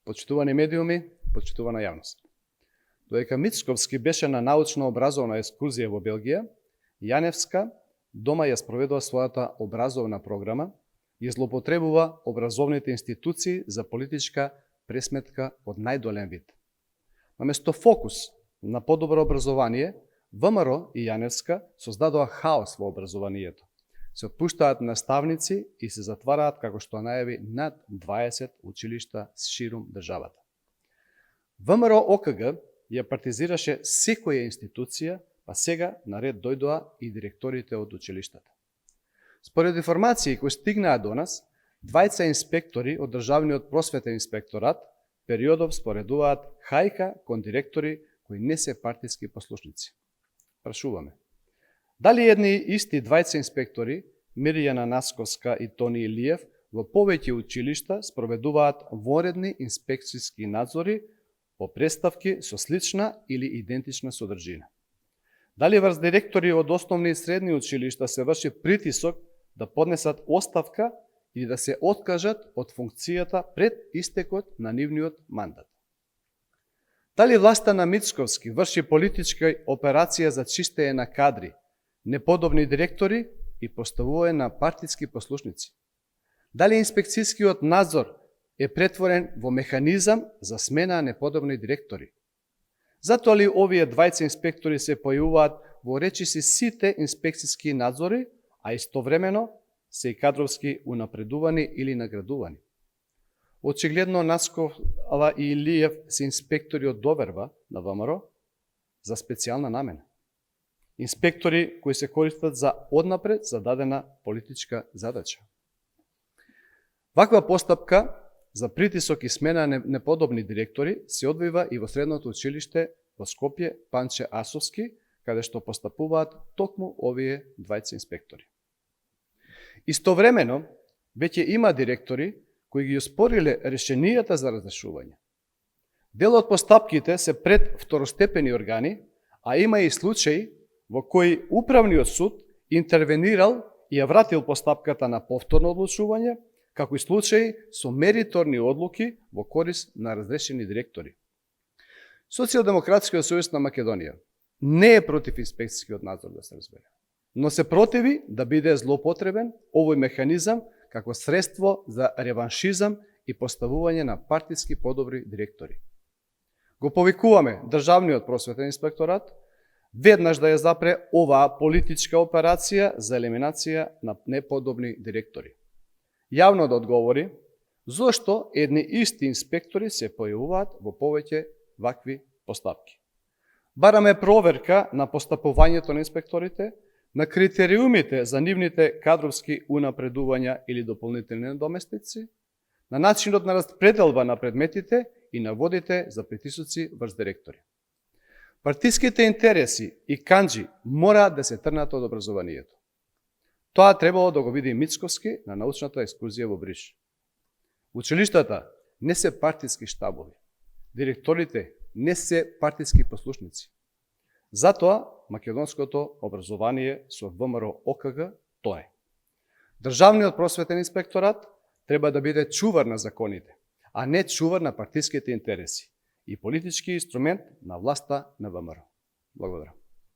почитувани медиуми, почитувана јавност. Додека Мицковски беше на научно-образовна екскурзија во Белгија, Јаневска дома ја спроведува својата образовна програма и злоупотребува образовните институции за политичка пресметка од најдолем вид. Наместо фокус на подобро образование, ВМРО и Јаневска создадоа хаос во образованието. Се отпуштаат наставници и се затвараат, како што најави, над 20 училишта ширум државата. ВМРО ОКГ ја партизираше секоја институција, па сега наред дојдоа и директорите од училиштата. Според информации кои стигнаа до нас, 20 инспектори од Државниот просветен инспекторат периодов споредуваат хајка кон директори кои не се партиски послушници. Прашуваме, дали едни исти 20 инспектори, Мирјана Насковска и Тони Илиев, во повеќе училишта спроведуваат воредни инспекцијски надзори по преставки со слична или идентична содржина? Дали врз директори од основни и средни училишта се врши притисок да поднесат оставка или да се откажат од функцијата пред истекот на нивниот мандат? Дали власта на Мицковски врши политичка операција за чистење на кадри, неподобни директори и поставување на партиски послушници? Дали инспекцијскиот надзор е претворен во механизам за смена на неподобни директори? Затоа ли овие 20 инспектори се појавуваат во речиси сите инспекцијски надзори, а истовремено се и кадровски унапредувани или наградувани? Очигледно Наскова и Илиев се инспектори од доверба на ВМРО за специјална намена. Инспектори кои се користат за однапред зададена политичка задача. Ваква постапка за притисок и смена на неподобни директори се одвива и во средното училиште во Скопје Панче Асовски, каде што постапуваат токму овие 20 инспектори. Истовремено, веќе има директори кои ги оспориле решенијата за разрешување. Дел од постапките се пред второстепени органи, а има и случаи во кои управниот суд интервенирал и ја вратил постапката на повторно одлучување, како и случаи со мериторни одлуки во корис на разрешени директори. Социјалдемократскиот сојуз на Македонија не е против инспекцијскиот надзор, да се разбере, но се противи да биде злоупотребен овој механизам како средство за реваншизам и поставување на партиски подобри директори. Го повикуваме Државниот просветен инспекторат веднаш да ја запре оваа политичка операција за елиминација на неподобни директори. Јавно да одговори зошто едни исти инспектори се појавуваат во повеќе вакви постапки. Бараме проверка на постапувањето на инспекторите, на критериумите за нивните кадровски унапредувања или дополнителни надоместици, на начинот на распределба на предметите и наводите за притисоци врз директори. Партиските интереси и канџи мораат да се трнат од образованието. Тоа требало да го види Мицковски на научната екскурзија во Бриш. Училиштата не се партиски штабови. Директорите не се партиски послушници. Затоа македонското образование со ВМРО ОКГ тоа е. Државниот просветен инспекторат треба да биде чувар на законите, а не чувар на партиските интереси и политички инструмент на власта на ВМРО. Благодарам.